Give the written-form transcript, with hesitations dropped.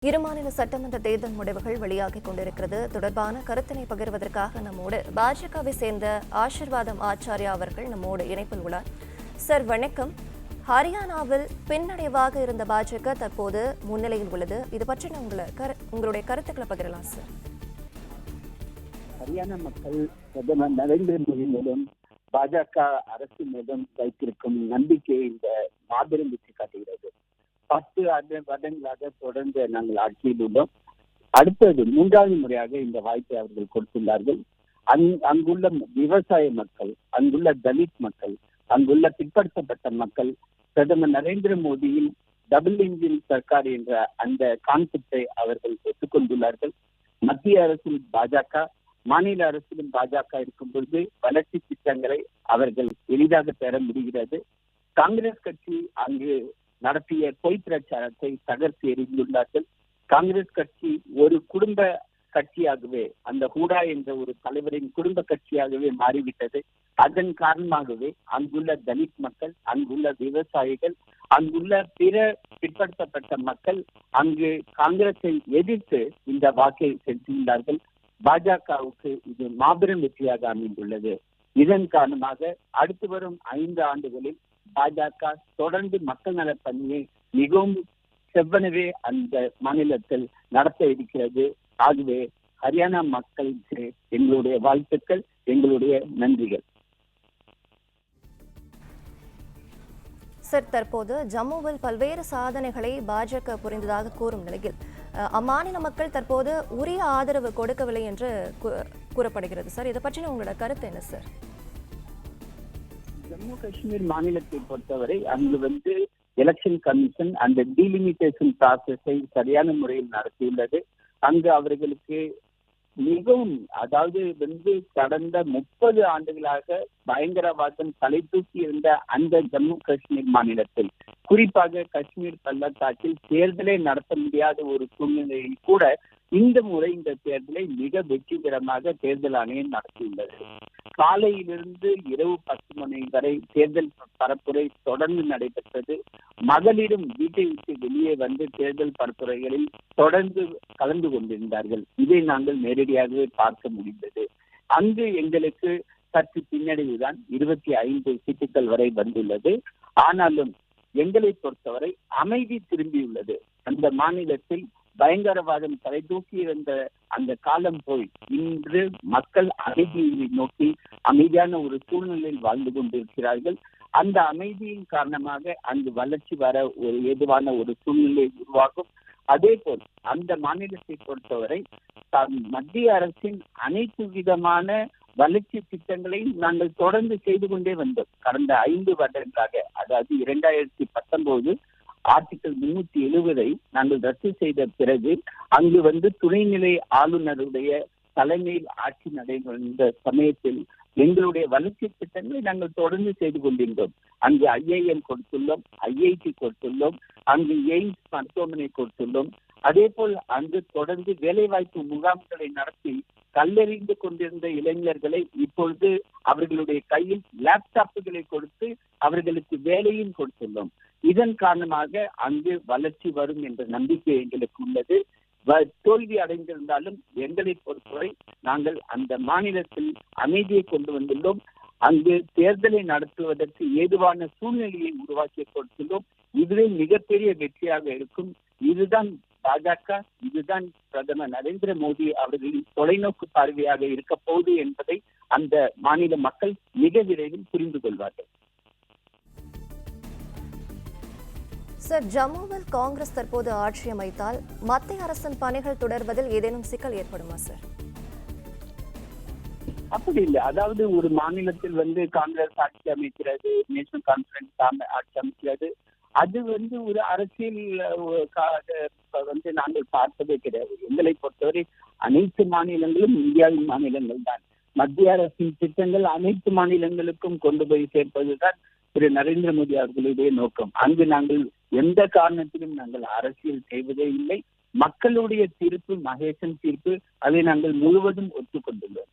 இருமாநில சட்டமன்ற தேர்தல் முடிவுகள் வெளியாகிக் கொண்டிருக்கிறது. தொடர்பான கருத்தினை பகிர்வதற்காக நம்மோடு பாஜகவை சேர்ந்த ஆசிர்வாதம் ஆச்சாரியா அவர்கள் நம்மோடு இணைப்பில் உள்ளார். சார் வணக்கம். ஹரியானாவில் பின்னடைவாக இருந்த பாஜக தற்போது முன்னிலையில் உள்ளது. இது பற்றி உங்களுடைய கருத்துக்களை பகிரலாம் சார். ஹரியானா மக்கள் பிரதமர் நரேந்திர மோடி மூலம் பாஜக அரசு மூலம் வைத்திருக்கும் நம்பிக்கையை இந்த மாபெரும் வெற்றி காட்டுகிறது. 10 வருடங்களாக தொடர்ந்து நாங்கள் ஆட்சியில் உள்ளோம். அடுத்தது 3வது முறையாக இந்த வாய்ப்பை அவர்கள் கொடுத்துள்ளார்கள். அங்குள்ள விவசாய மக்கள், அங்குள்ள தலித் மக்கள், அங்குள்ள பிற்படுத்தப்பட்ட மக்கள் பிரதமர் நரேந்திர மோடியின் டபுள் இன்ஜின் சர்க்கார் என்ற அந்த கான்செப்டை அவர்கள் ஒத்துக்கொண்டுள்ளார்கள். மத்திய அரசில் பாஜக, மாநில அரசிலும் பாஜக இருக்கும் பொழுது வளர்ச்சி திட்டங்களை அவர்கள் எளிதாக பெற முடிகிறது. காங்கிரஸ் கட்சி அங்கு நடத்திய பொய் பிரச்சாரத்தை தகர்த்து எறிந்துள்ளார்கள். காங்கிரஸ் கட்சி ஒரு குடும்ப கட்சியாகவே, அந்த ஹூடா என்ற ஒரு தலைவரின் குடும்ப கட்சியாகவே மாறிவிட்டது. அதன் காரணமாகவே அங்குள்ள தலித் மக்கள், அங்குள்ள விவசாயிகள், அங்குள்ள பிற பிற்படுத்தப்பட்ட மக்கள் அங்கு காங்கிரஸை எதிர்த்து இந்த வாக்கை செலுத்தியுள்ளார்கள். பாஜகவுக்கு இது மாபெரும் வெற்றியாக அமைந்துள்ளது. இதன் காரணமாக அடுத்து வரும் 5 ஆண்டுகளில் பாஜக தொடர்ந்து மக்கள் நல பணியை மிகவும் செவ்வனவே அந்த மாநிலத்தில் நடத்த இருக்கிறது. ஆகவே ஹரியானா மக்களுக்கு எங்களுடைய வாழ்த்துக்கள், எங்களுடைய நன்றிகள். சார், தற்போது ஜம்முவில் பல்வேறு சாதனைகளை பாஜக புரிந்ததாக கூறும் நிலையில் அம்மாநில மக்கள் தற்போது உரிய ஆதரவு கொடுக்கவில்லை என்று கூறப்படுகிறது. சார், இதை பற்றின உங்களோட கருத்து என்ன சார்? ஜம்மு காஷ்மீர் மாநிலத்தை பொறுத்தவரை அங்கு எலெக்ஷன் கமிஷன் அந்த டீலிமிட்டேஷன் ப்ராசஸை சரியான முறையில் நடத்தியுள்ளது. அங்கு அவர்களுக்கு மிகவும், அதாவது கடந்த 30 ஆண்டுகளாக பயங்கரவாதம் தலை தூக்கி இருந்த அந்த ஜம்மு காஷ்மீர் மாநிலத்தில், குறிப்பாக காஷ்மீர் பள்ளத்தாக்கில் தேர்தலை நடத்த முடியாத ஒரு சூழ்நிலையில் கூட இந்த முறை இந்த தேர்தலை மிக வெற்றிகரமாக தேர்தல் ஆணையம் நடத்தியுள்ளது. காலையிலிருந்து இரவு 10 மணி வரை தேர்தல் பரப்புரை தொடர்ந்து நடைபெற்றது. மகளிரும் வீட்டை விட்டு வெளியே வந்து தேர்தல் பரப்புரைகளில் தொடர்ந்து கலந்து கொண்டிருந்தார்கள். இதை நாங்கள் நேரடியாகவே பார்க்க முடிந்தது. அங்கு எங்களுக்கு சற்று பின்னடைவுதான், 25 சீட்டுகள் வரை வந்துள்ளது. ஆனாலும் எங்களை பொறுத்தவரை அமைதி திரும்பியுள்ளது. அந்த மாநிலத்தில் பயங்கரவாதம் தலை தூக்கி இருந்த அந்த காலம் போய் இன்று மக்கள் அமைதியை நோக்கி அமைதியான ஒரு சூழ்நிலையில் வாழ்ந்து கொண்டிருக்கிறார்கள். அந்த அமைதியின் காரணமாக அங்கு வளர்ச்சி வர ஒரு ஏதுவான ஒரு சூழ்நிலை உருவாகும். அதே போல் அந்த மாநிலத்தை பொறுத்தவரை மத்திய அரசின் அனைத்து விதமான வளர்ச்சி திட்டங்களை நாங்கள் தொடர்ந்து செய்து கொண்டே வந்தோம். கடந்த 5 வருடங்களாக, அதாவது 2019 ஆர்டிகல் 370 நாங்கள் ரத்து செய்த பிறகு அங்கு துணைநிலை ஆளுநருடைய தலைமையில் ஆட்சி நடைபெறுந்த சமயத்தில் எங்களுடைய வளர்ச்சி திட்டங்களை நாங்கள் தொடர்ந்து செய்து கொண்டிருந்தோம். அங்கு IIM கொடுத்துள்ளோம், IIT கொடுத்துள்ளோம், அங்கு எய்ம்ஸ் மருத்துவமனை கொடுத்துள்ளோம். அதே போல் அங்கு தொடர்ந்து வேலைவாய்ப்பு முகாம்களை நடத்தி கல்லெறிந்து கொண்டிருந்த இளைஞர்களை இப்பொழுது அவர்களுடைய கையில் லேப்டாப்புகளை கொடுத்து அவர்களுக்கு வேலையும் கொடுத்துள்ளோம். இதன் காரணமாக அங்கு வளர்ச்சி வரும் என்ற நம்பிக்கை எங்களுக்கு உள்ளது. தோல்வி அடைந்திருந்தாலும் எங்களை பொறுத்தவரை நாங்கள் அந்த மாநிலத்தில் அமைதியை கொண்டு வந்துள்ளோம். அங்கு தேர்தலை நடத்துவதற்கு ஏதுவான சூழ்நிலையை உருவாக்கி கொடுத்துள்ளோம். இதுவே மிகப்பெரிய வெற்றியாக இருக்கும். இதுதான் பாஜக, இதுதான் பிரதமர் நரேந்திர மோடி அவர்களின் தொலைநோக்கு பார்வையாக இருக்க போகுது என்பதை அந்த மாநில மக்கள் மிக விரைவில் புரிந்து கொள்வார்கள். சார், ஜம்முவில் காங்கிரஸ் தற்போது ஆட்சி அமைத்தால் மத்திய அரசின் பணிகள் தொடர்வதில் ஏதேனும் சிக்கல் ஏற்படுமா சார்? அப்படி இல்லை. அதாவது ஒரு மாநிலத்தில் காங்கிரஸ் ஆட்சி அமைக்கிறது, நேஷனல் கான்ஃபரன்ஸ் ஆட்சி அமைக்கிறது. அது ஒரு அரசியல் நாங்கள் பார்ப்பதே கிடையாது. எங்களை பொறுத்தவரை அனைத்து மாநிலங்களும் இந்தியாவின் மாநிலங்கள் தான். மத்திய அரசின் திட்டங்கள் அனைத்து மாநிலங்களுக்கும் கொண்டு போய் சேர்ப்பதுதான் திரு நரேந்திர மோடி அவர்களுடைய நோக்கம். அங்கு நாங்கள் எந்த காரணத்திலும் நாங்கள் அரசியல் செய்வதே இல்லை. மக்களுடைய தீர்ப்பு, மகேசன் தீர்ப்பு, அதை நாங்கள் முழுவதும் ஒத்துக்கொண்டுள்ளோம்.